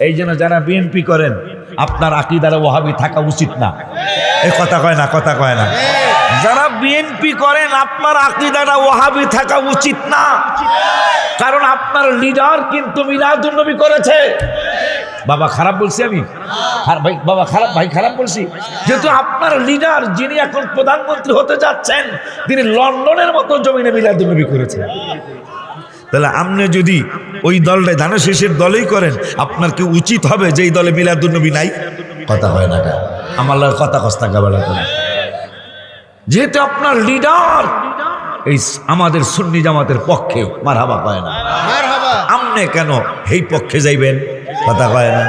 এই জন্য যারা বিএনপি করেন আপনার আকীদার ওয়াহাবি থাকা উচিত না। এই কথা কয় না, কথা কয় না। যারা বিএনপি করেন আপনার আকীদাটা ওয়াহাবি থাকা উচিত না, কারণ আপনার লিডার কিন্তু মিলাদুন নবী করেছে। বাবা খারাপ বলছি আমি? ভাই বাবা খারাপ, ভাই খারাপ বলছি? যেহেতু আপনার লিডার যিনি এখন প্রধানমন্ত্রী হতে যাচ্ছেন তিনি লন্ডনের মতো জমিনে মিলাদুন নবী করেছেন, তাহলে আপনি যদি ওই দলটাই ধানের শেষের দলেই করেন আপনার কি উচিত হবে যে এই দলে মিলাদুন নবী নাই? কথা হয় না, আমার কথা কস্তা গাবালা করে। যেহেতু আপনার লিডার এই আমাদের সুন্নি জামাতের পক্ষে মারহাবা কয় না, আপনি কেন এই পক্ষে যাইবেন? কথা কয় না।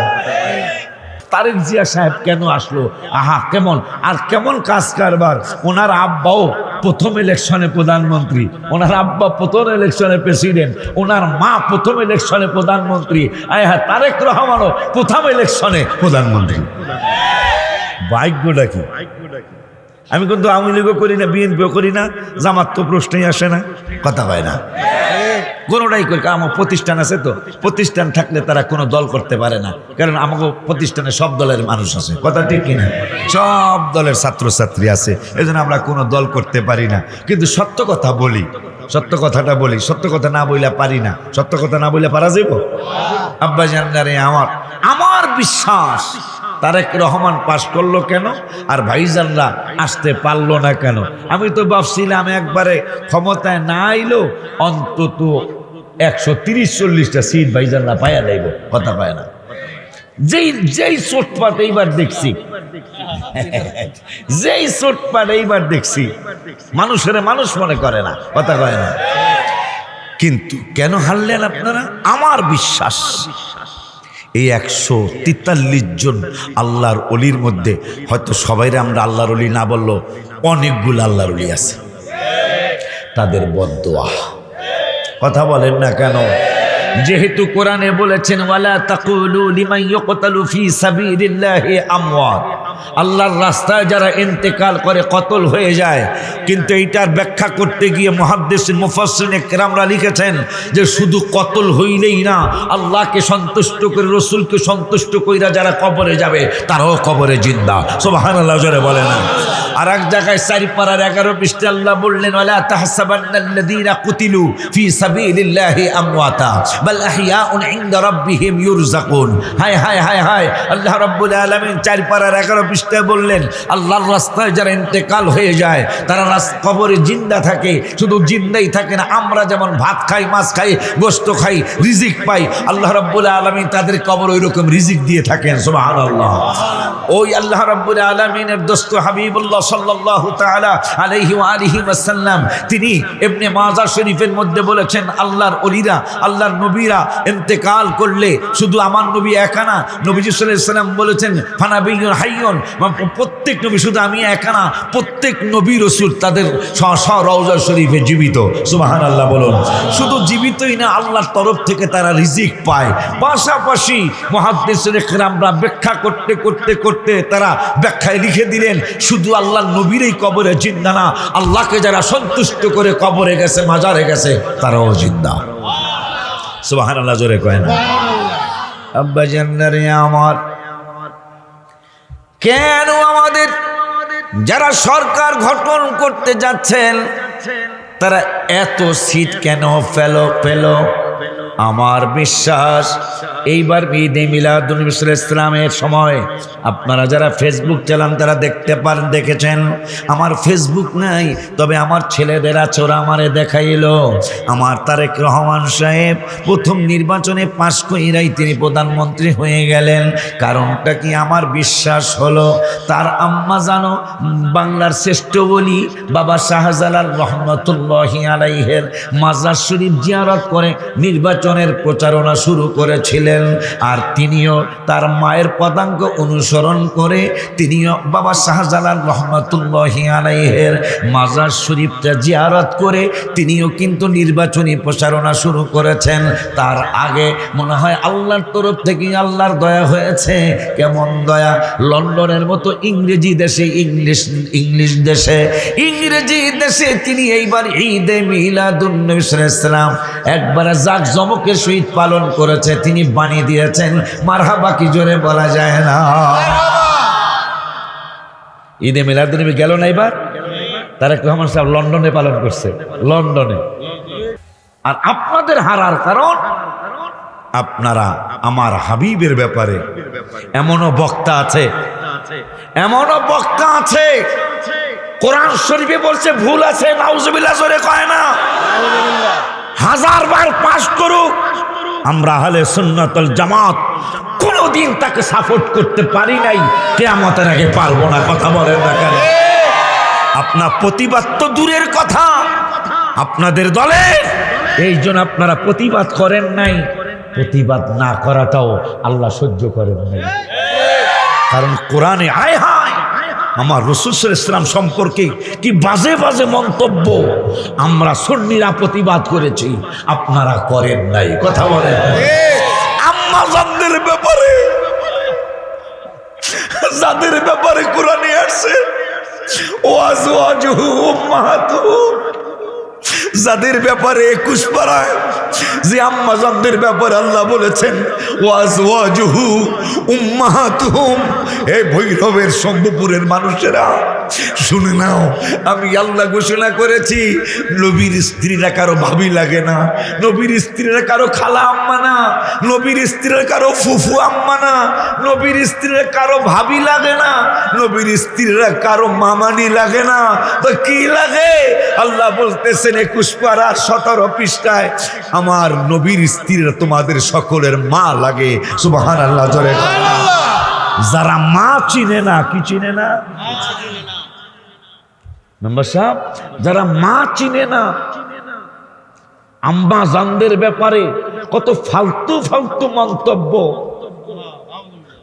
তারেক জিয়া সাহেব কেন আসলো? আহা কেমন আর কেমন কাজ কারবার। ওনার আব্বাও প্রথম ইলেকশনে প্রধানমন্ত্রী, ওনার আব্বা প্রথম ইলেকশনে প্রেসিডেন্ট, ওনার মা প্রথম ইলেকশনে প্রধানমন্ত্রী, হ্যাঁ তারেক রহমানও প্রথম ইলেকশনে প্রধানমন্ত্রী। ভাগ্যটা কি? আমি কিন্তু আওয়ামী লীগও করি না, বিএনপিও করি না, জামাত তো প্রশ্নই আসে না। কথা হয় না, কোনোটাই করি। আমার প্রতিষ্ঠান আছে, তো প্রতিষ্ঠান থাকলে তারা কোনো দল করতে পারে না, কারণ আমাকে প্রতিষ্ঠানে সব দলের মানুষ আছে। কথা ঠিক কিনা? সব দলের ছাত্রছাত্রী আছে, এই জন্য আমরা কোনো দল করতে পারি না। কিন্তু সত্য কথা বলি, সত্য কথাটা বলি, সত্য কথা না বইলে পারি না। সত্য কথা না বইলে পারা যাইব? আব্বা জানদারে আমার বিশ্বাস তারেক রহমান পাশ করলো কেন আর ভাইজানরা আসতে পারলো না কেন? আমি তো ভাবছিলাম একবারে ক্ষমতায় না আইলো অন্তত 130-40টা সিট ভাইজানরা পায়া যাইব। কথা পায় না। যেই চোটপাট এইবার দেখছি, যেই চোটপাট এইবার দেখছি, মানুষের মানুষ মনে করে না। কথা কয় না। কিন্তু কেন হারলেন আপনারা? আমার বিশ্বাস এই 143 জন আল্লাহর অলির মধ্যে হয়তো সবাইরে আমরা আল্লাহর অলি না বললো, অনেকগুলো আল্লাহর অলি আছে, তাদের বদদোয়া। কথা বলেন না কেন? যেহেতু কোরআনে বলেছেন ওয়ালা তাকুলু লিমান ইউকতালু ফি সাবিলিল্লাহি আমওয়াত, আল্লাহর রাস্তায় যারা ইন্তেকাল করে কতল হয়ে যায়। কিন্তু এইটার ব্যাখ্যা করতে গিয়ে মুহাদ্দিসিন মুফাসসিরিন কেরামরা লিখেছেন যে শুধু কতল হইলেই না, আল্লাহকে সন্তুষ্ট করে রাসূলকে সন্তুষ্ট কইরা যারা কবরে যাবে তারাও কবরে জিন্দা। সুবহানাল্লাহ জোরে বলে না। আর এক জায়গায় 4 পারার 11 পৃষ্ঠা আল্লাহ বললেন ওয়ালা তাহসাবান্নাল্লাযীনা কুতিলু ফি সাবিলিল্লাহি আমওয়াতা বাল আহইয়াউন ইনদা রাব্বিহিম ইউরযাকুন। হায় হায় হায় হায়, আল্লাহ রাব্বুল আলামিন 4 পারার 11 পৃষ্ঠায় বললেন আল্লাহর রাস্তায় যারা ইন্তেকাল হয়ে যায় তারা কবরে জিন্দা থাকে। শুধু জিন্দাই থাকে না, আমরা যেমন ভাত খাই, মাছ খাই, গোশত খাই, রিজিক পাই, আল্লাহ রাব্বুল আলামিন তাদের কবর ওই রকম রিজিক দিয়ে থাকেন। সুবহানাল্লাহ। ওই আল্লাহ রাব্বুল আলামিনের দোস্ত হাবিবুল্লাহ সাল্লাল্লাহু তাআলা আলাইহি ওয়া আলিহি ওয়াসাল্লাম তিনি ইবনে মাজাহ শরীফের মধ্যে বলেছেন আল্লাহর ওলিরা, আল্লাহর নবীরা ইন্তেকাল করলে শুধু আমার নবী একা না, নবীজি সাল্লাল্লাহু আলাইহি ওয়াসাল্লাম বলেছেন ফানাবিয়ুন হাইয়ুন, প্রত্যেক নবী, শুধু আমি একা না, প্রত্যেক নবী রাসূল তাদের রওজা শরীফে জীবিত। সুবহানাল্লাহ বলুন। শুধু জীবিতই না, আল্লাহর তরফ থেকে তারা রিজিক পায়। পাশাপাশি মুহাদ্দিসিন কেরামরা ব্যাখ্যা করতে করতে করতে তারা ব্যাখ্যায় লিখে দিলেন শুধু আল্লাহর নবীরই কবরে জিন্দা না, আল্লাহকে যারা সন্তুষ্ট করে কবরে গেছে, মাজারে গেছে, তারাও জিন্দা। সুবহানাল্লাহ জোরে কয় না? আব্বা জান্নারে আমার, কেন আমাদের যারা সরকার গঠন করতে যাচ্ছেন তারা এত সিট কেন পেল? আমার বিশ্বাস এইবার ঈদে মিলাদুন নবী সাল্লাল্লাহু আলাইহি ওয়াসাল্লামের সময় আপনারা যারা ফেসবুক চালান তারা দেখতে পারেন, দেখেছেন। আমার ফেসবুক নাই, তবে আমার ছেলেদের আছোরা আমারে দেখাইলো আমার তারেক রহমান সাহেব প্রথম নির্বাচনে পাশ কইরাই তিনি প্রধানমন্ত্রী হয়ে গেলেন। কারণটা কি? আমার বিশ্বাস হলো তার আম্মা জানো বাংলার শ্রেষ্ঠ ওলি বাবা শাহজালাল রহমাতুল্লাহি আলাইহির মাজার শরীফ জিয়ারত করে নির্বাচনের প্রচারণা শুরু করেছিলেন। আর তিনিও তার মায়ের পদাঙ্ক অনুসরণ করে তিনিও বাবা শাহজালাল রহমাতুল্লাহি আলাইহির মাজার শরীফটা জিয়ারত করে তিনিও কিন্তু নির্বাচনী প্রচারণা শুরু করেছেন। তার আগে মনে হয় আল্লাহর তরফ থেকে আল্লাহর দয়া হয়েছে। কেমন দয়া? লন্ডনের মতো ইংরেজি দেশে, ইংলিশ দেশে, ইংরেজি দেশে তিনি এইবার ঈদে মিলাদুন নবী সাল্লাল্লাহু আলাইহি ওয়াসাল্লাম একবারে জাঁকজমক ধর্মকে শহীদ পালন করেছে, তিনি বানিয়ে দিয়েছেন। মারহাবা কি জোরে বলা যায় না? ঈদে মিলাদুন্নবী গেল না এবার? তারেক রহমান সাহেব লন্ডনে পালন করছে, লন্ডনে। আর আপনাদের হারার কারণ আপনারা আমার হাবিবের ব্যাপারে এমনও বক্তা আছে, এমনও বক্তা আছে কোরআন শরীফে বলছে ভুল আছে, নাউজুবিল্লাহ জোরে কয় না। হাজারবার পাশ করুক, আমরা আহলে সুন্নাত ওয়াল জামাত কোনদিন তাকে সাপোর্ট করতে পারি নাই, কিয়ামতের আগে পারবো না। কথা বলেন না কেন? আপনার প্রতিবাদ তো দূরের কথা, আপনাদের দলে এই জন্য আপনারা প্রতিবাদ করেন নাই। প্রতিবাদ না করাটাও আল্লাহ সহ্য করেন নাই, কারণ কোরআনে আয় হায় আমার রাসূল সাল্লাল্লাহু আলাইহি ওয়াসাল্লাম সম্পর্কে কি বাজে বাজে মন্তব্য। আমরা সুন্নিরা প্রতিবাদ করেছি, আপনারা করেন নাই। কথা বলেন। আম্মা জানদের ব্যাপারে, যাদের ব্যাপারে কোরআনে আসছে ওয়াজওয়াজুহু উম্মাহাতুহুম, যাদের ব্যাপারে 21 পারায় যে আম্মাজানদের ব্যাপারে আল্লাহ বলেছেন ওয়াজওয়াজুহু উম্মাহাতুহুম। এই ভৈরবের শম্ভুপুরের মানুষেরা শুনে নাও, আমি আল্লাহ ঘোষণা করেছি নবীর স্ত্রীরা কারো ভাবি লাগে না, নবীর স্ত্রীরা কারো খালা আম্মা না, নবীর স্ত্রীরা কারো ফুফু আম্মা না, নবীর স্ত্রীরা কারো ভাবি লাগে না, নবীর স্ত্রীরা কারো মামানি লাগে না। তো কি লাগে? আল্লাহ বলতেছেন 21 পারা 17 পৃষ্ঠায়, আমার নবীর স্ত্রীরা তোমাদের সকলের মা লাগে। সুবহানাল্লাহ জোরে। যারা মা চিনে না, কি চিনে না মেম্বার সাহেব, যারা মা চিনে না, আম্মা জানদের ব্যাপারে কত ফালতু ফালতু মন্তব্য।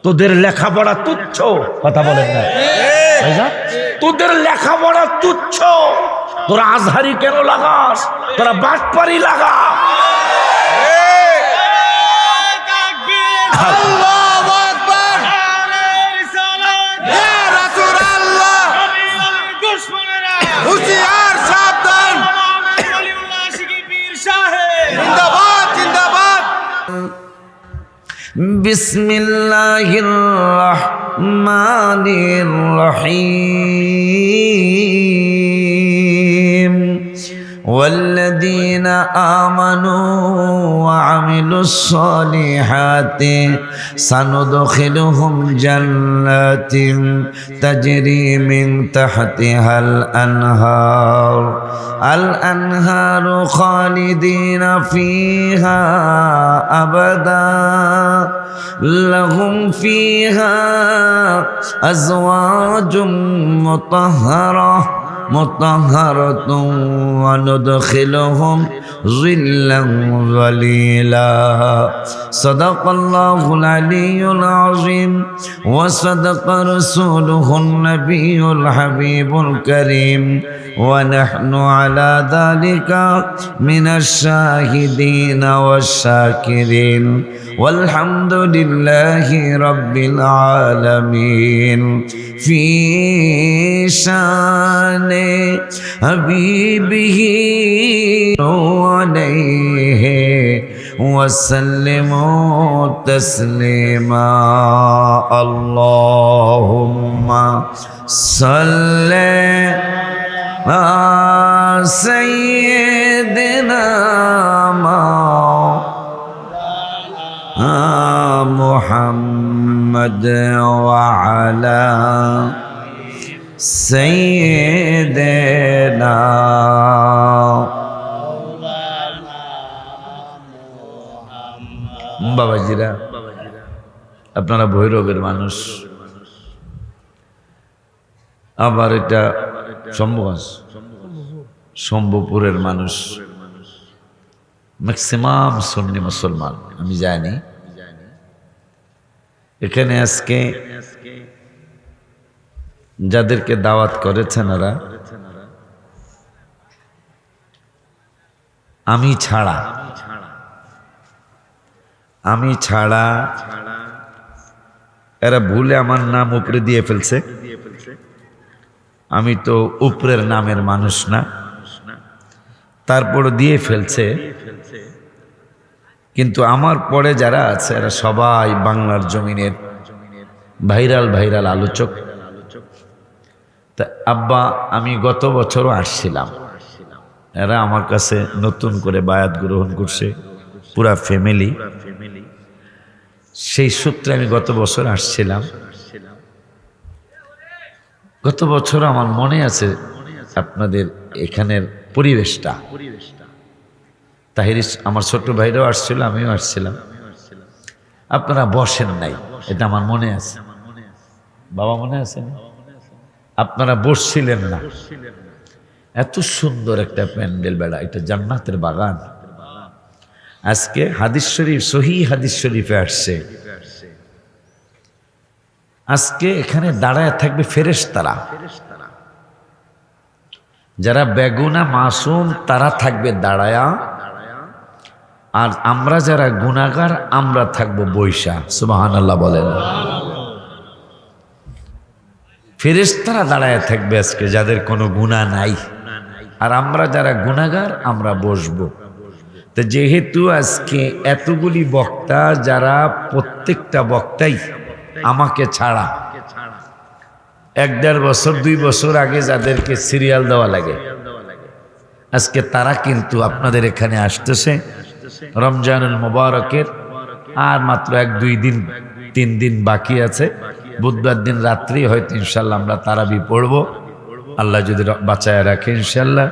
তোদের লেখাপড়া তুচ্ছ, কথা বলেন না তোদের লেখাপড়া তুচ্ছ, তোরা আজহারি কেন লাগাস? তোরা বাটপারি লাগা। বিসমিল্লাহির রহমানির রহিম। والذين آمنوا وعملوا الصالحات سندخلهم جنات تجري من تحتها الأنهار خالدين فيها أبدا لهم فيها أزواج مطهرة وندخلهم ظلا ظليلا صدق الله العلي العظيم وصدق رسوله النبي الحبيب الكريم ونحن على ذلك من الشاهدين والشاكرين والحمد لله رب العالمين في شان حبيبه عليه وسلموا تسليما اللهم صل على سيدنا محمد وعلى سيدنا বাবাজিরা, আপনারা ভৈরবের মানুষ, আবার এটা শম্ভুপুরের মানুষ, ম্যাক্সিমাম সুন্নি মুসলমান। আমি জানি এখানে আজকে যাদেরকে দাওয়াত করেছেন ওরা আমি ছাড়া এরা ভুলে আমার নাম উপরে দিয়ে ফেলছে। আমি তো উপরের নামের মানুষ না, তারপর দিয়ে ফেলছে। কিন্তু আমার পরে যারা আছে এরা সবাই বাংলার জমিনের ভাইরাল আলোচক। তা আব্বা আমি গত বছরও আসছিলাম, এরা আমার কাছে নতুন করে বায়াত গ্রহণ করছে পুরা ফ্যামিলি। সেই সূত্রে আমি গত বছর আসছিলাম। গত বছর আমার মনে আছে আপনাদের এখানের পরিবেশটা। তাহিরি আমার ছোট ভাইরাও আসছিল, আমিও আসছিলাম। আপনারা বসেন নাই, এটা আমার মনে আছে। বাবা মনে আছে না? আপনারা বসছিলেন না। এত সুন্দর একটা প্যান্ডেল বেড়া, এটা জান্নাতের বাগান। আজকে হাদিস শরীফ, সহি হাদিস শরীফে আসছে, আজকে এখানে দাঁড়ায় থাকবে ফেরেশতারা। যারা বেগুনা মাসুম তারা থাকবে দাঁড়ায়া, আর আমরা যারা গুনাহগার আমরা থাকবো বৈশা। সুবহানাল্লাহ বলেন। ফেরেশতারা দাঁড়ায় থাকবে আজকে, যাদের কোনো গুনাহ নাই, আর আমরা যারা গুনাহগার আমরা বসবো। তো যেহেতু আজকে এতগুলি বক্তা, যারা প্রত্যেকটা বক্তাই আমাকে ছাড়া 1-1.5 বছর 2 বছর আগে যাদেরকে সিরিয়াল দেওয়া লাগে, আজকে তারা কিন্তু আপনাদের এখানে আসতেছে রমজানুল মুবারকের আর মাত্র 1-2 দিন 3 দিন বাকি আছে। বুধবার দিন রাত্রি হয়তো ইনশাল্লাহ আমরা তারাবি পড়ব, আল্লাহ যদি বাঁচায় রাখে ইনশাল্লাহ।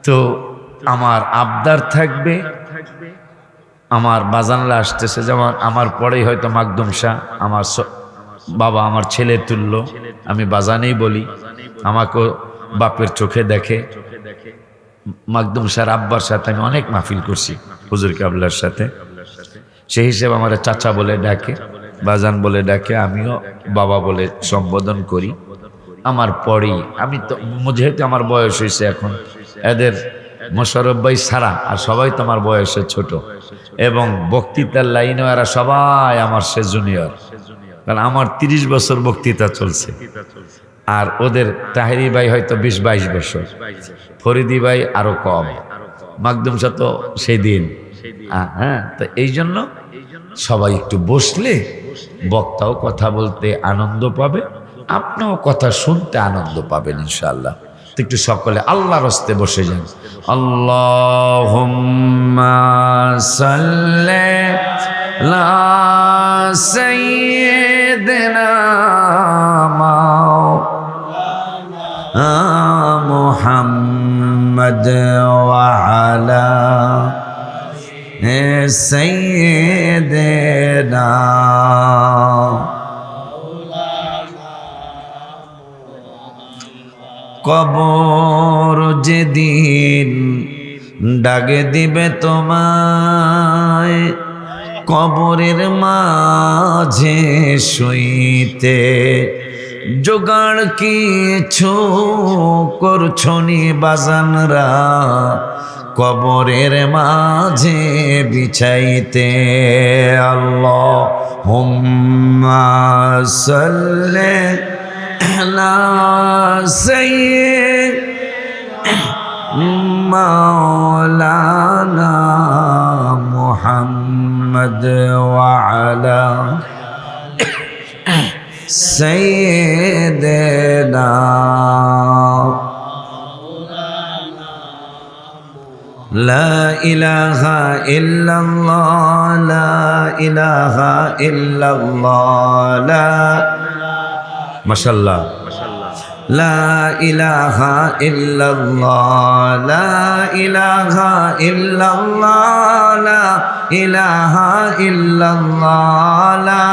তো আমার আবদার থাকবে, আমার বাজানরা আসতেছে, যেমন আমার পরেই হয়তো মাকদুম শাহ, আমার বাবা আমার ছেলে তুল্য, আমি বাজানেই বলি, আমাকেও বাপের চোখে দেখে। মাকদুম শাহর আব্বার সাথে আমি অনেক মাহফিল করছি হুজুর কেবলার সাথে, সেই হিসেবে আমার চাচা বলে ডাকে, বাজান বলে ডাকে, আমিও বাবা বলে সম্বোধন করি। আমার পরেই আমি তো, যেহেতু আমার বয়স হয়েছে এখন, এদের মোশাররফ ভাই ছাড়া আর সবাই তো আমার বয়সে ছোট, এবং বক্তৃতার লাইনেও এরা সবাই আমার সে জুনিয়র, কারণ আমার 30 বছর বক্তৃতা চলছে, আর ওদের তাহেরি ভাই হয়তো 20-22 বছর, ফরিদি ভাই আরো কম, মাকদুম শাহ তো সেই দিন। হ্যাঁ, তো এই জন্য সবাই একটু বসলে বক্তাও কথা বলতে আনন্দ পাবে, আপনিও কথা শুনতে আনন্দ পাবেন ইনশাআল্লাহ। তো একটু সকলে আল্লাহর হস্তে বসে যান। আল্লাহুম্মা সাল্লি আলা সাইয়্যিদিনা মুহাম্মদ ওয়া আলা সাইয়্যিদিনা কবর যেদিন ডাকে দিবে তোমায়, কবরের মাঝে শুইতে জোগাড় কিছু করছনি বাজানরা, কবরের মাঝে বিছাইতে। আল্লাহুম্মা সাল্লি আলা সাইয়্যিদিনা মাওলানা মুহাম্মদ ওয়া আলা সাইয়্যিদিনা লা ইলাহা ইল্লাল্লাহ, লা ইলাহা ইল্লাল্লাহ, মাশাআল্লাহ, লা ইলাহা ইল্লাল্লাহ, লা ইলাহা ইল্লাল্লাহ, লা ইলাহা ইল্লাল্লাহ, লা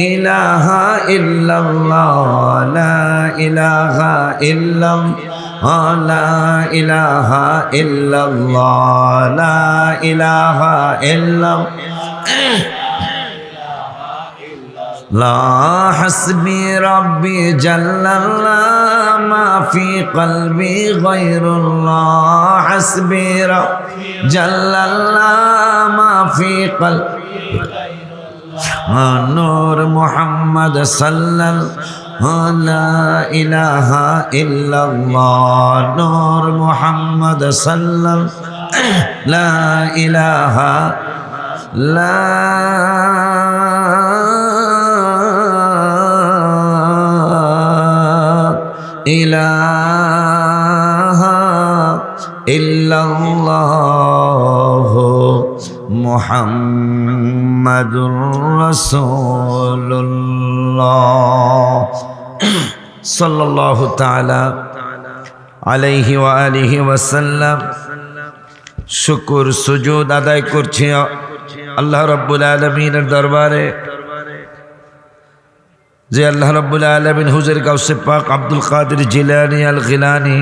ইলাহা ইল্লাল্লাহ, লা ইলাহা ইল্লাল্লাহ, লা ইলাহা ইল্লাল্লাহ, লা ইলাহা ইল্লাল্লাহ, লা হাসবি রাব্বি জাল্লাল্লাহ মা ফি কলবি গায়রুল্লাহ, হাসবি রাব্বি জাল্লাল্লাহ মা ফি কলবি নূর মুহাম্মদ সাল্লাল্লাহু লা ইলাহা ইল্লাল্লাহ নূর মুহাম্মদ সাল্লাল্লাহু লা ইলাহা লা ইলাহা ইল্লাল্লাহ মুহাম্মাদুর রাসূলুল্লাহ সাল্লাল্লাহু তাআলা আলাইহি ওয়া আলিহি ওয়াসাল্লাম। শুকর সুজুদ আদায় করছি আল্লাহ রাব্বুল আলামিনের দরবারে, যে আল্লাহ রাব্বুল আলামিন হুজুর গাউসে পাক আব্দুল কাদের জিলানী আল গিলানী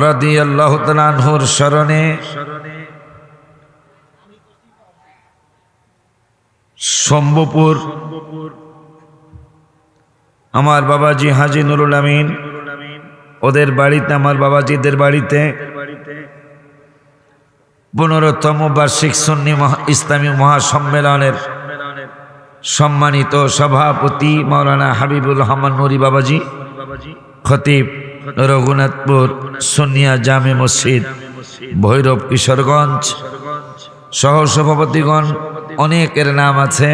রাদিয়াল্লাহু তাআলা আনহুর শরণে শম্ভুপুর আমার বাবাজি হাজী নুরুল আমিন ওদের বাড়িতে, আমার বাবাজিদের বাড়িতে 15তম বার্ষিক সুন্নি ইসলামী মহাসম্মেলনের সম্মানিত সভাপতি মাওলানা হাবিবুর রহমান নুরি বাবাজি, খতিব রঘুনাথপুর সুন্নিয়া জামে মসজিদ ভৈরব কিশোরগঞ্জ, সহ সভাপতিগণ অনেকের নাম আছে।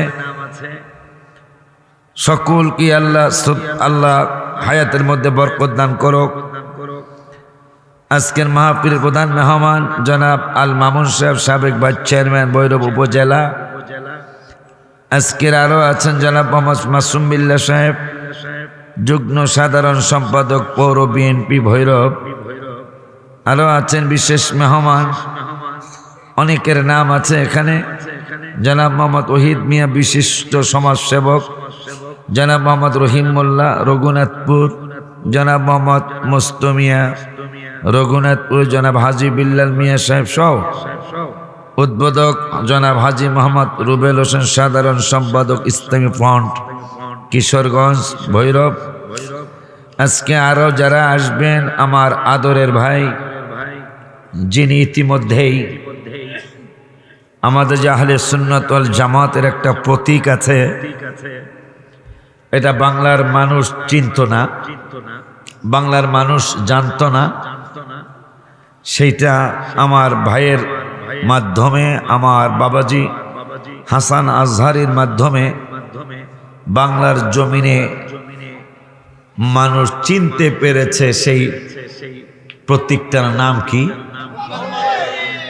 সকল কি আল্লাহ হায়াতের মধ্যে বরকত দান করুক। আজকের মাহফিলের প্রধান মেহমান জনাব আল মামুন সাহেব, সাবেক ভাইস চেয়ারম্যান ভৈরব উপজেলা। আজকের আরও আছেন জনাব মোহাম্মদ মাসুম বিল্লাহ সাহেব, যুগ্ম সাধারণ সম্পাদক পৌর বিএনপি ভৈরব। আরও আছেন বিশেষ মেহমান, অনেকের নাম আছে এখানে। জনাব মোহাম্মদ ওহিদ মিয়া বিশিষ্ট সমাজসেবক, জনাব মোহাম্মদ রহিম মোল্লা রঘুনাথপুর, জনাব মোহাম্মদ মুস্তমিয়া রঘুনাথপুর, জনাব হাজী বিল্লাল মিয়া সাহেব সহ উদ্বোধক জনাব হাজী মোহাম্মদ রুবেল হোসেন, সাধারণ সম্পাদক ইসলামী ফ্রন্ট কিশোরগঞ্জ ভৈরব। আজকে আরও যারা আসবেন, আমার আদরের ভাই যিনি ইতিমধ্যেই আমাদের যে আহলে সুন্নাত ওয়াল জামাতের একটা প্রতীক আছে, এটা বাংলার মানুষ চিনত না, বাংলার মানুষ জানত না। সেইটা আমার ভাইয়ের মাধ্যমে, আমার বাবাজি হাসান আজহারির মাধ্যমে বাংলার জমিনে মানুষ চিনতে পেরেছে। সেই প্রতীকটার নাম কি?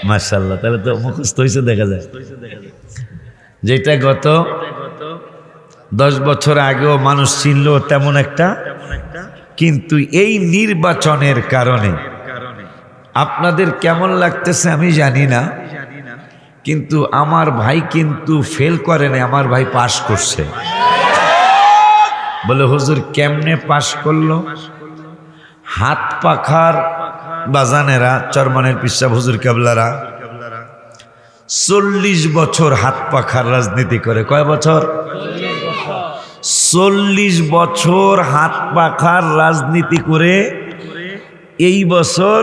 মাশাআল্লাহ, তাহলে তো মুখস্থ হয়েছে দেখা যায়। যেটা গত 10 বছর আগেও মানুষ চিনল তেমন একটা, কিন্তু এই নির্বাচনের কারণে আপনাদের কেমন লাগতেছে আমি জানি না, কিন্তু আমার ভাই কিন্তু ফেল করে না, আমার ভাই পাশ করছে। বলে হুজুর কেমনে পাশ করলো? হাত পাখার বাজানেরা, চরমানের পিসা হুজুর কেবলারা 40 বছর হাত পাখার রাজনীতি করে। কয় বছর? 40 বছর হাত পাখার রাজনীতি করে এই বছর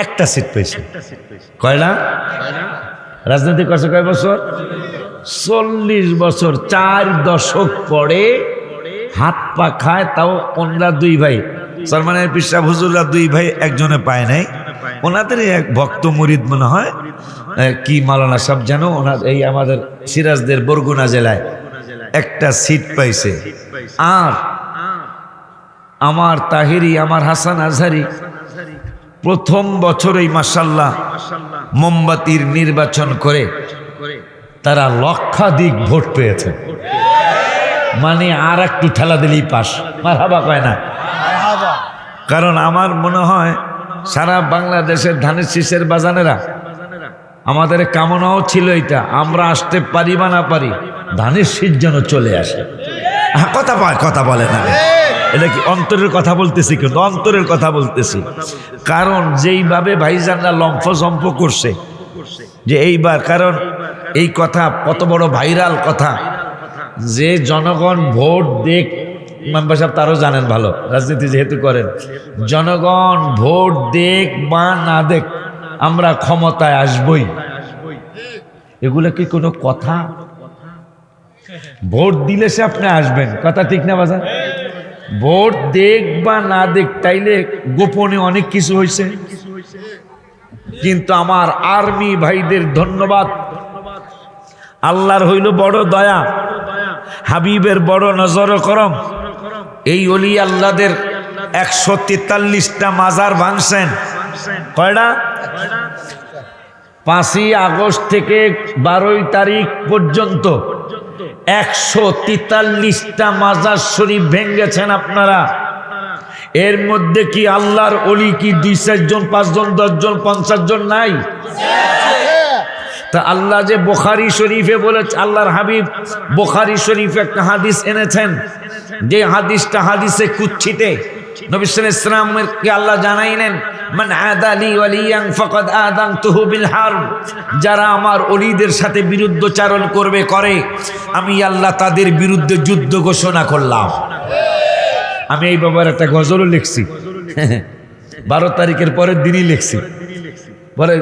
একটা সিট পেয়েছে। কয়টা রাজনীতি করছে? কয় বছর? 40 বছর, 4 দশক পরে হাত পাখায়, তাও ওনারা 2 ভাই, সলমানের পিসা হুজুররা 2 ভাই, একজনে পায় নাই। ওনাদের এক ভক্ত মুরিদ মনে হয় কি মাওলানা সাহেব জানো, ওনার এই আমাদের সিরাজদের বরগুনা জেলায় একটা সিট পাইছে। আর আমার তাহিরি, আমার হাসান আজহারি প্রথম বছরেই মাশাআল্লাহ মোমবাতির নির্বাচন করে তারা লক্ষাধিক ভোট পেয়েছে। মানে আর একটু ঠেলা দিলেই পাস। মারহাবা কয় না? কারণ আমার মনে হয় সারা বাংলাদেশের ধানের শীষের বাজানেরা আমাদের কামনাও ছিল এটা, আমরা আসতে পারি বা না পারি, ধানের শীষ যেন চলে আসে। কথা বলে না, এটা কি অন্তরের কথা বলতেছি? কিন্তু অন্তরের কথা বলতেছি। কারণ যেইভাবে ভাইজানরা লম্ফ করছে যে এইবার, কারণ এই কথা কত বড় ভাইরাল কথা যে জনগণ ভোট দেখ, মেম্বার সাহেব তারও জানেন ভালো, রাজনীতি যেহেতু করেন, জনগণ ভোট দেখ বা না দেখ আমরা ক্ষমতায় আসবই। এগুলো কি কোনো কথা? ভোট দিলে সে আপনি আসবেন, কথা ঠিক না বাজান? ভোট দেখ বা না দেখ, তাইলে গোপনে অনেক কিছু হয়েছে। কিন্তু আমার আর্মি ভাইদের ধন্যবাদ, আল্লাহর হইল বড় দয়া, হাবিবের বড় নজর করম। এই অলি আল্লাহদের 143টা মাজার ভাঙছেন। কয়টা? 5ই আগস্ট থেকে 12ই তারিখ পর্যন্ত 143টা মাজার শরীফ ভেঙেছেন আপনারা। এর মধ্যে কি আল্লাহর অলি কি 2-4 জন, 5 জন, 10 জন, 50 জন নাই? তা আল্লাহ যে বুখারী শরীফে বলেছে, আল্লাহর হাবিব বুখারী শরীফে একটা হাদিস এনেছেন, যে হাদিসটা হাদিসে কুচ্ছিতে নবী সাল্লাল্লাহু আলাইহি ওয়াসাল্লামের কে আল্লাহ জানাইলেন, মান আদালি ওয়ালিয়ান ফাকাদ আযানতুহু বিল হারব, যারা আমার ওলিদের সাথে বিরুদ্ধচারণ করবে করে, আমি আল্লাহ তাদের বিরুদ্ধে যুদ্ধ ঘোষণা করলাম। আমি এই বাবার একটা গজলও লিখছি, 12 তারিখের পরের দিনই লিখছি। পরে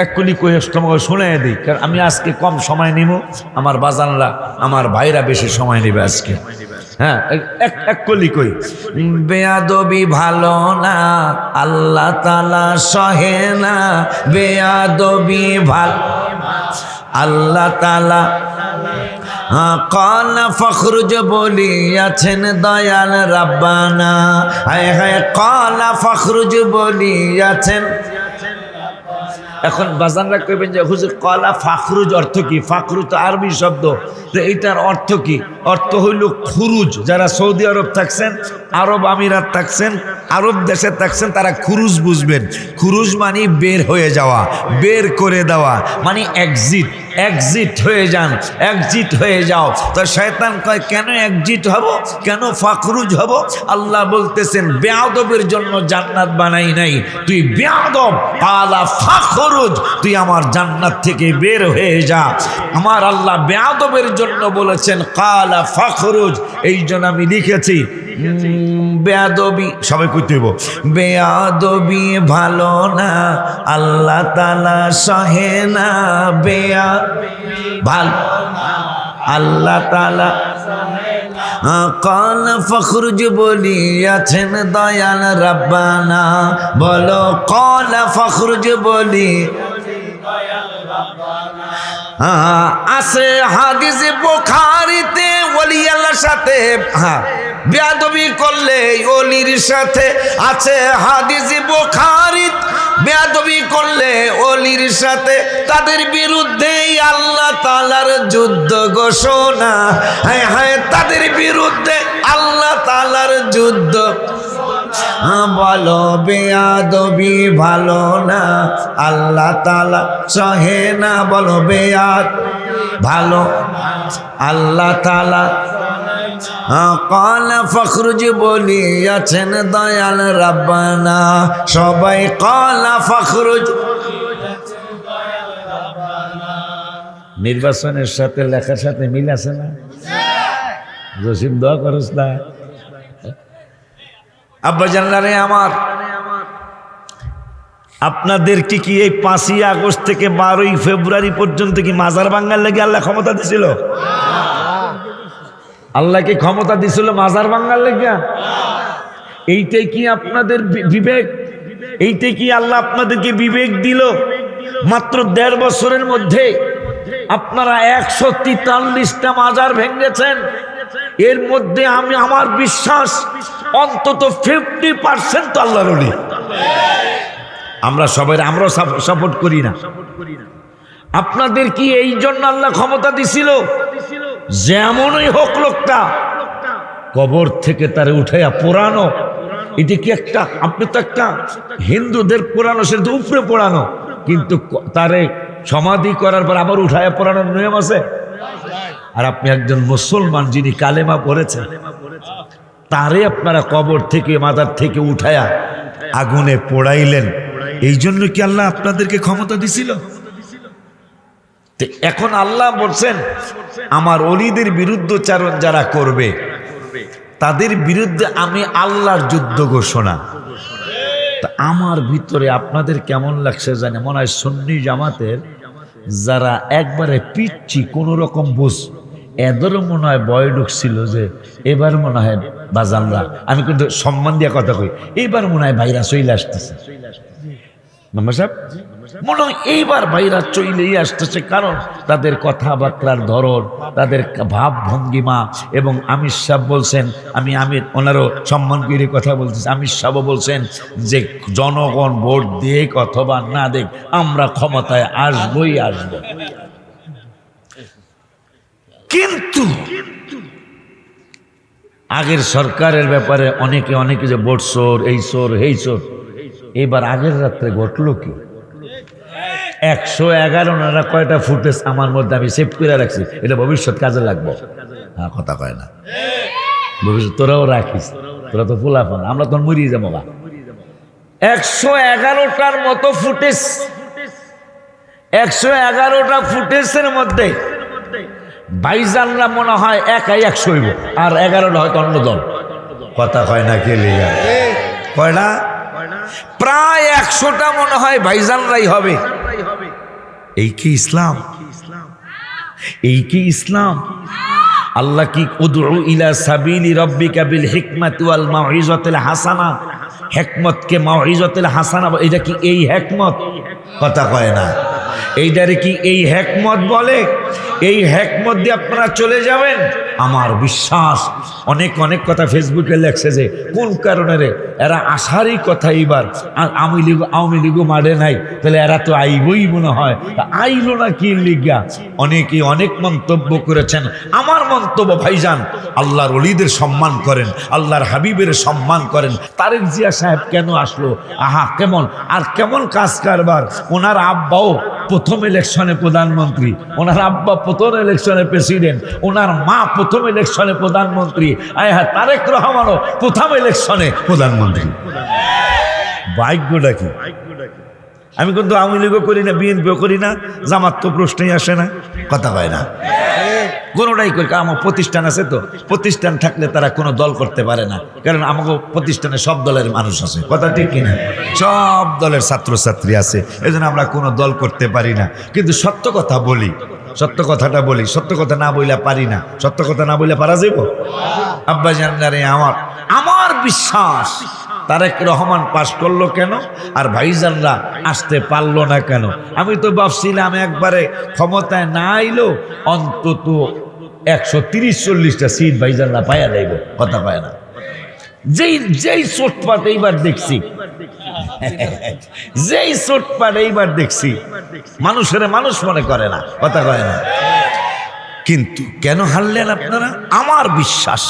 এক্ষুনি তোমাকে শুনে দিই, কারণ আমি আজকে কম সময় নিব, আমার বাজানরা আমার ভাইরা বেশি সময় নেবে আজকে। হ্যাঁ, এক্ষুনি কই, বেয়াদবি ভালো না, আল্লাহ তাআলা সহে না, বেয়াদবি ভালো, আল্লাহ তাআলা কালা ফখরুজ বলিয়াছেন দয়াল রাব্বানা, হায় হায় কালা ফখরুজ বলিয়াছেন। এখন বাজানরা কইবেন যে হুজুর কলা ফাখরুজ অর্থ কি? ফাখরুজ তো আরবি শব্দ, তো এইটার অর্থ কি? অর্থ হইল খুরুজ। যারা সৌদি আরব থাকছেন, আরব আমিরাত থাকছেন, আরব দেশে থাকছেন, তারা খুরুজ বুঝবেন। খুরুজ মানে বের হয়ে যাওয়া, বের করে দেওয়া, মানে এক্সিট। এক্সিট হয়ে যান, এক্সিট হয়ে যাও। তো শয়তান কয় কেন এক্সিট হব, কেন ফাখরুজ হব? আল্লাহ বলতেছেন বেয়াদবের জন্য জান্নাত বানাই নাই, তুই বেয়াদব, কালা ফাখরুজ, তুই আমার জান্নাত থেকে বের হয়ে যা। আমার আল্লাহ বেয়াদবের জন্য বলেছেন কালা ফাখরুজ, এই জন্য আমি লিখেছি বেয়াদবি, সবাই কইতে হইব, বেয়াদবি ভালো না, আল্লাহ তাআলা সহে না, ভালো আল্লাহ তাআলা কালা ফখরুজ বলিয়াছেন দয়াল রাব্বানা, বলো কালা ফখরুজ বলি। আছে হাদিস বুখারীতে ওলি আল্লাহর সাথে বেয়াদবি করলে ওলির সাথে, আছে হাদিস বুখারীতে বেয়াদবি করলে ওলির সাথে, তাদের বিরুদ্ধেই আল্লাহ তাআলার যুদ্ধ ঘোষণা, হায় হায় তাদের বিরুদ্ধে আল্লাহ তাআলার যুদ্ধ। বলো বেয়াদবি ভালো না, আল্লাহ তাআলা সহে না, বলো বেয়াদ ভালো, আল্লাহ তাআলা কালা ফখরুজ বলিয়াছেন দয়াল রাব্বানা, সবাই কালা ফখরুজ। নির্বাচনের সাথে লেখার সাথে মিল আছে না? জসিম দোয়া করস না? আব্বা জানলারে আমার, আপনাদের কি এই 5ই আগস্ট থেকে 12ই ফেব্রুয়ারি পর্যন্ত কি মাজার ভাঙার লেগে আল্লাহ ক্ষমতা দিছিল? আল্লাহকে ক্ষমতা দিছিল মাজার ভাঙার লেগে? এইটাই কি আপনাদের বিবেক? এইটাই কি আল্লাহ আপনাদেরকে বিবেক দিল? মাত্র 1.5 বছরের মধ্যে আপনারা 143টা মাজার ভেঙেছেন। এর মধ্যে আমি আমার বিশ্বাস অন্তত 50% আল্লাহর ওলি। আমরা সবাই আমরা সাপোর্ট করি না। আপনাদের কি এই জন্য আল্লাহ ক্ষমতা দিছিল? যেমনই হোক লোকটা কবর থেকে তারে উঠাইয়া পোড়ানো, এটা কি একটা, আপনি তো একটা হিন্দুদের পোড়ানো, সেটা উপরে পোড়ানো, কিন্তু তারে সমাধি করার পর আবার উঠাইয়া পোড়ানোর নিয়ম আছে? আর আপনি একজন মুসলমান যিনি কালেমা পড়েছেন, তারে আপনারা কবর থেকে মাজার থেকে উঠায়া আগুনে পোড়াইলেন। এই জন্য কি আল্লাহ আপনাদেরকে ক্ষমতা দিছিল? এখন আল্লাহ বলছেন আমার ওলিদের বিরুদ্ধচারণ যারা করবে তাদের বিরুদ্ধে আমি আল্লাহর যুদ্ধ ঘোষণা। তা আমার ভিতরে আপনাদের কেমন লাগছে জানে? মনে হয় সুন্নি জামাতের যারা একবারে পিচ্ছি, কোন রকম বুঝ, এদেরও মনে হয় ভয় ঢুকছিল যে এবার মনে হয় বাজানরা, আমি কিন্তু সম্মান দিয়ে কথা কই, এইবার মনে হয় ভাইরা চলে আসতেছে। মামা সাহেব মনে হয় এইবার ভাইরা চলেই আসতেছে, কারণ তাদের কথাবার্তার ধরন, তাদের ভাব ভঙ্গিমা। এবং আমির সাহেব বলছেন, আমি ওনারও সম্মান করে কথা বলতেছি, আমির সাহেবও বলছেন যে জনগণ ভোট দেখ অথবা না দেখ, আমরা ক্ষমতায় আসবই আসব। কিন্তু আগের সরকারের ব্যাপারে অনেকে যে ভোট চোর, এই চোর, এই চোর, এবার আগের রাত্রে ঘটলো কি? 111 ওনারা কয়টা ফুটেজ আমার মধ্যে আমি সেভ করে রাখছি, এটা ভবিষ্যৎ কাজে লাগবো। হ্যাঁ, কথা কয় না, ভবিষ্যৎ তোরাও রাখিস, তোরা তো ফুলাফান, আমরা তো মরিয়ে যাবো। 111টার মতো ফুটেজ, 111টা ফুটেজের মধ্যে ভাইজানরা মনে হয় একাই 100 হইব, আর 11টা হয়তো অন্য দল। কথা কয় না, কে লিগা কয়টা? প্রায় 100টা মনে হয় ভাইজানরাই হবে। এই কি ইসলাম? এই কি ইসলাম? আল্লাহ কি উদউ ইলা সাবিলি রাব্বিকা বিল হিকমাতি ওয়াল মাউইজাতিল হাসানা, হিকমতকে মাউইজাতিল হাসানা, এটা কি এই হিকমত? কথা কয় না, এইটারে কি এই হিকমত বলে? এই হিকমত দিয়ে আপনারা চলে যাবেন? আমার বিশ্বাস অনেক কথা ফেসবুকে লেখছে যে কোন কারণে রে এরা আসারই কথা, এইবার আওয়ামী লীগও মারে নাই, তাহলে এরা তো আইবই মনে হয়, আইলো না কি লিগা? অনেকে অনেক মন্তব্য করেছেন। আমার মন্তব্য, ভাইজান আল্লাহর ওলিদের সম্মান করেন, আল্লাহর হাবিবের সম্মান করেন। তারেক জিয়া সাহেব কেন আসলো? আহা, কেমন আর কেমন কাজ কারবার। ওনার আব্বাও প্রথম ইলেকশনে প্রধানমন্ত্রী, ওনার আব্বা প্রথম ইলেকশনে প্রেসিডেন্ট, ওনার মা প্রথম ইলেকশনে প্রধানমন্ত্রী, তারেক রহমানও প্রথম ইলেকশনে প্রধানমন্ত্রী। ভাগ্যটা কি? আমি কিন্তু আওয়ামী লীগও করি না, বিএনপিও করি না, জামাত তো প্রশ্নই আসে না। কথা হয় না, কোনোটাই করি। আমার প্রতিষ্ঠান আছে, তো প্রতিষ্ঠান থাকলে তারা কোনো দল করতে পারে না, কারণ আমাকে প্রতিষ্ঠানে সব দলের মানুষ আছে। কথা ঠিক কিনা? সব দলের ছাত্রছাত্রী আছে, এই জন্য আমরা কোনো দল করতে পারি না। কিন্তু সত্য কথা বলি, সত্য কথাটা বলি, সত্য কথা না বইলে পারি না। সত্য কথা না বইলে পারা যাব? আব্বা জানদারে, আমার বিশ্বাস তারেক রহমান পাশ করলো কেন, আর ভাইজানরা আসতে পারলো না কেন? আমি তো ভাবছিলাম একবারে ক্ষমতায় না আইলো অন্তত 130-40টা সিট ভাইজানরা পায়া যাইব। কথা পায় না, যেই চোটপাট এইবার দেখছি, যেই চোটপাট এইবার দেখছি, মানুষের মানুষ মনে করে না। কথা কয় না। কিন্তু কেন হারলেন আপনারা? আমার বিশ্বাস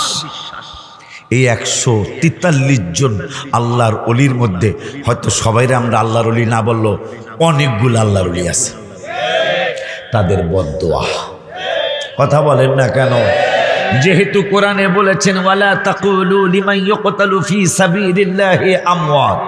এই 143 জন আল্লাহর অলির মধ্যে হয়তো সবাইরে আমরা আল্লাহর অলি না বললো, অনেকগুলো আল্লাহর অলি আছে, তাদের বদদোয়া। কথা বলেন না কেন? যেহেতু কোরআনে বলেছেন ওয়ালা তাকুলু লিমান ইউকতালু ফি সাবিলিল্লাহি আমওয়াত,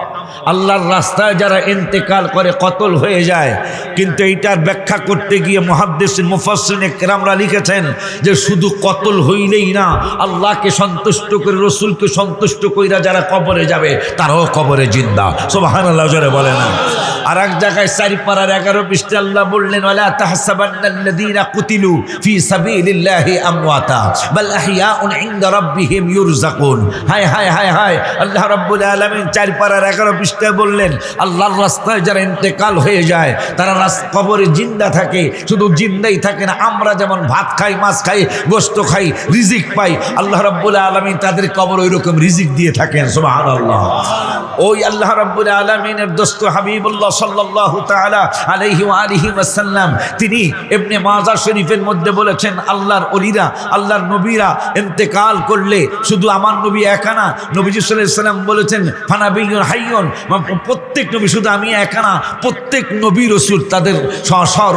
আল্লাহর রাস্তায় যারা ইন্তেকাল করে কতল হয়ে যায়। কিন্তু এইটার ব্যাখ্যা করতে গিয়ে মুহাদ্দিসিন মুফাসসিরিন কেরামরা লিখেছেন যে শুধু কতল হইলেই না, আল্লাহকে সন্তুষ্ট করে, রসুলকে সন্তুষ্ট কইরা যারা কবরে যাবে তারাও কবরে জিন্দা। সুবহানাল্লাহ জোরে বলে না। আর এক জায়গায় 4 পারার 11 পৃষ্ঠা আল্লাহ বললেন ওয়ালা তাহসাবান্নাল্লাযীনা কুতিলু ফি সাবিলিল্লাহি আমওয়াতা বাল আহইয়াউন ইনদা রাব্বিহিম ইউরযাকুন। হায় হায় হায় হায়, আল্লাহ রাব্বুল আলামিন 4 পারার 11 পৃষ্ঠায় বললেন আল্লাহর রাস্তায় যারা ইন্তেকাল হয়ে যায় তারা কবরে জিন্দা থাকে। শুধু জিন্দাই থাকে না, আমরা যেমন ভাত খাই, মাছ খাই, গোশত খাই, রিজিক পাই, আল্লাহ রাব্বুল আলামিন তাদের কবর ওইরকম রিজিক দিয়ে থাকেন। সুবহানাল্লাহ। ওই আল্লাহ রাব্বুল আলামিনের দোস্ত হাবিবুল্লাহ সাল্লাল্লাহু তাআলা আলাইহি ওয়া আলিহি ওয়াসাল্লাম তিনি ইবনে মাজাহ শরীফের মধ্যে বলেছেন আল্লাহর ওলিরা, আল্লাহর নবীরা ইন্তেকাল করলে শুধু আমার নবী একা না, নবীজি সাল্লাল্লাহু আলাইহি ওয়াসাল্লাম বলেছেন ফানাবিয়ুন হাইয়ুন, প্রত্যেক নবী, শুধু আমি একা না, প্রত্যেক নবী রাসূল তাদের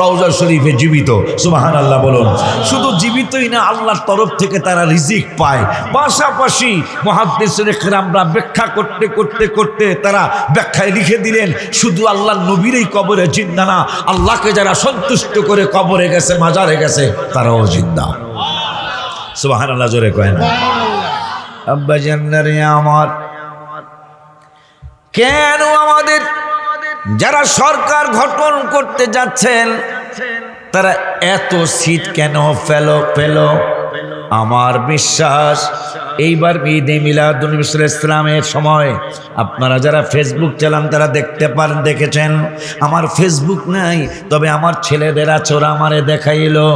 রওজা শরীফে জীবিত। সুবহানাল্লাহ বলুন। শুধু জীবিতই না, আল্লাহর তরফ থেকে তারা রিজিক পায়। পাশাপাশি মুহাদ্দিসিন কেরামরা ব্যাখ্যা করতে করতে করতে তারা ব্যাখ্যায় লিখে দিলেন শুধু আল্লাহর নবীরই কবরে জিন্দা না, আল্লাহকে যারা সন্তুষ্ট করে কবরে গেছে, মাজারে গেছে, তারাও জিন্দা। সুবহানাল্লাহ জোরে কয় না। আব্বা জান্নারে আমার, কেন আমাদের যারা সরকার গঠন করতে যাচ্ছেন তারা এত সিট কেন পেল? আমার বিশ্বাস এইবার ঈদে মিলাদুন্নবী সাল্লাল্লাহু আলাইহি ওয়াসাল্লামের সময় আপনারা যারা ফেসবুক চালান তারা দেখেছেন। আমার ফেসবুক নাই, তবে আমার ছেলেদের আচরা আমারে দেখাইলো।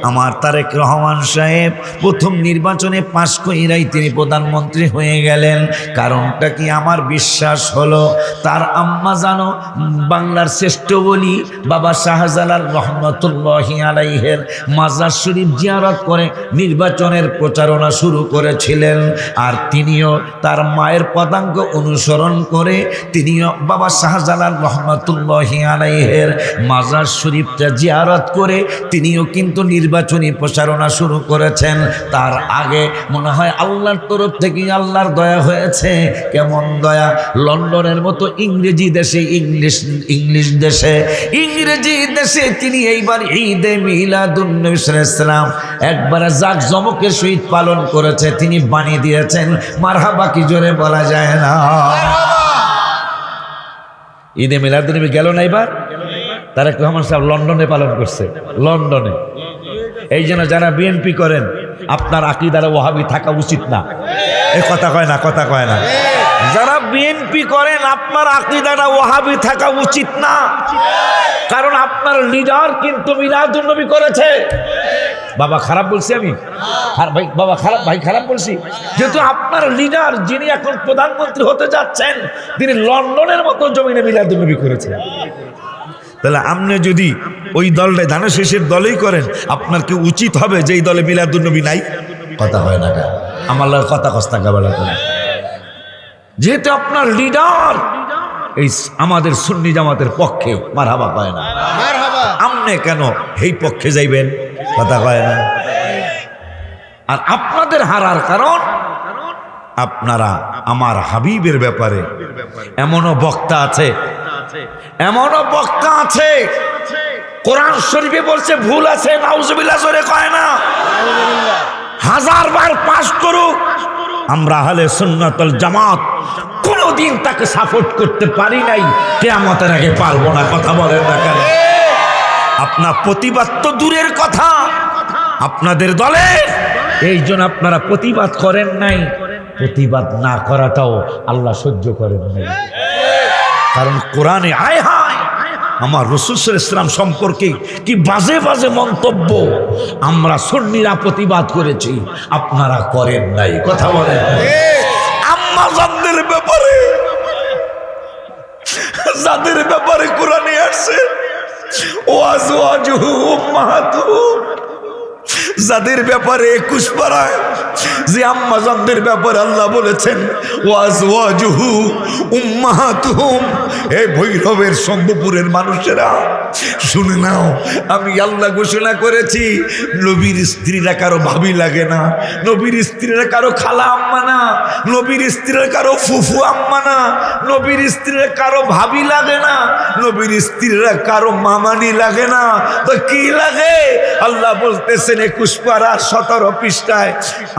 আমার তারেক রহমান সাহেব প্রথম নির্বাচনে পাশ কইরাই তিনি প্রধানমন্ত্রী হয়ে গেলেন। কারণটা কি? আমার বিশ্বাস হলো তার আম্মা জানো বাংলার শ্রেষ্ঠ বলি বাবা শাহজালাল রহমতুল্লাহি আলাইহির মাজার শরীফ জিয়ারত করে নির্বাচনের প্রচারণা শুরু করেছিলেন। আর তিনিও তার মায়ের পদাঙ্ক অনুসরণ করে তিনিও বাবা শাহজালাল রহমতুল্লাহি আলাইহির মাজার শরীফটা জিয়ারত করে তিনিও কিন্তু নির্বাচনী প্রচারণা শুরু করেছেন। তার আগে মনে হয় আল্লাহর তরফ থেকে আল্লাহর দয়া হয়েছে। কেমন দয়া? লন্ডনের মতো ইংরেজি দেশে তিনি এইবার ঈদে মিলাদুন্নবী সাল্লাল্লাহু আলাইহি ওয়াসাল্লাম একবারে জাঁকজমকের সহিত পালন করেছে। তিনি বানিয়ে দিয়েছেন। মারহাবা কি জোরে বলা যায় না? ঈদে মিলাদুন্নবী গেল না এবার? তারেক রহমান সাহেব লন্ডনে পালন করছে, লন্ডনে। এই জন্য যারা বিএনপি করেন আপনার আকীদার ওয়াহাবি থাকা উচিত না। এই কথা কয় না। যারা বিএনপি করেন আপনার আকীদাটা ওয়াহাবি থাকা উচিত না, কারণ আপনার লিডার কিন্তু মিলাদুন্নবী করেছে। বাবা খারাপ বলছি আমি? ভাই বাবা খারাপ বলছি? যেহেতু আপনার লিডার যিনি এখন প্রধানমন্ত্রী হতে যাচ্ছেন তিনি লন্ডনের মতো জমিনে মিলাদুন্নবী করেছেন, তাহলে আপনি যদি ওই দলটাই ধানের শেষের দলেই করেন আপনার কি উচিত হবে যে এই দলে মিলাদুন্নবী নাই? কথা হয় না, আমার কথা কস্তা কাবেলা করে। যেহেতু আপনার লিডার এই আমাদের সুন্নি জামাতের পক্ষে, মারহাবা কয় না, আপনি কেন এই পক্ষে যাইবেন? কথা কয় না। আর আপনাদের হারার কারণ আপনারা আমার হাবিবের ব্যাপারে এমনও বক্তা আছে কোরআন শরীফে বলছে ভুল আছে, নাউজুবিল্লাহ জোরে কয় না। 1000 বার পাশ করুক, আমরা আহলে সুন্নাত ওয়াল জামাত কোনদিন তাকে সাপোর্ট করতে পারি নাই, কিয়ামতের আগে পারবো না। কথা বলেন না কেন? আপনার প্রতিবাদ তো দূরের কথা, আপনাদের দলে এই জন্য আপনারা প্রতিবাদ করেন নাই। প্রতিবাদ না করাটাও আল্লাহ সহ্য করেন নাই, কারণ কোরআনে আয় হায় আমার রাসূল সাল্লাল্লাহু আলাইহি ওয়াসাল্লাম সম্পর্কে কি বাজে মন্তব্য। আমরা সুন্নিরা প্রতিবাদ করেছি, আপনারা করেন নাই। কথা বলেন। আম্মা জানদের ব্যাপারে যাদের ব্যাপারে কোরআনে আসছে ওয়াজওয়াজুহু উম্মাহাতুহুম, যাদের ব্যাপারে 21 পারায় যে আম্মা জানদের ব্যাপারে আল্লাহ বলেছেন ওয়াজওয়াজুহু উম্মাহাতুহুম। এই ভৈরবের শম্ভুপুরের মানুষেরা শুনে নাও, আমি আল্লাহ ঘোষণা করেছি নবীর স্ত্রীরা কারো ভাবি লাগে না, নবীর স্ত্রীরা কারো খালা আম্মা না, নবীর স্ত্রীরা কারো ফুফু আম্মা না, নবীর স্ত্রীরা কারো ভাবি লাগে না, নবীর স্ত্রীরা কারো মামানি লাগে না। তো কি লাগে? আল্লাহ বলতেছেন 21 পারা 17 পৃষ্ঠায়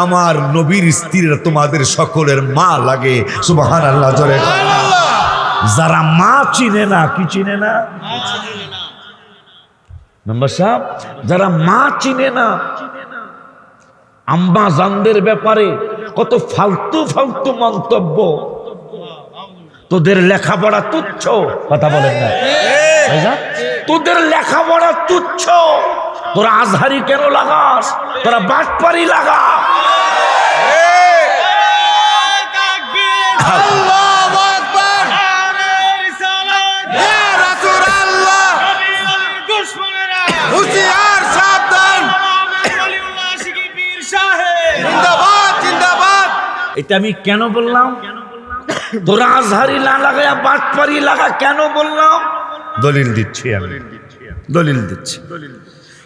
আমার নবীর স্ত্রীরা তোমাদের সকলের মা লাগে। সুবহানাল্লাহ জোরে। যারা মা চিনে না, কি চিনে না মেম্বার সাহেব? যারা মা চিনে না, আম্মা জানদের ব্যাপারে কত ফালতু মন্তব্য। তোদের লেখাপড়া তুচ্ছ। কথা বলেন না? তোদের লেখাপড়া তুচ্ছ, তোরা আজহারি কেন লাগাস? তোরা বাটপারি লাগা। এটা আমি কেন বললাম? তোরা আজহারি না লাগায়া বাটপারি লাগা কেন বললাম? দলিল দিচ্ছি।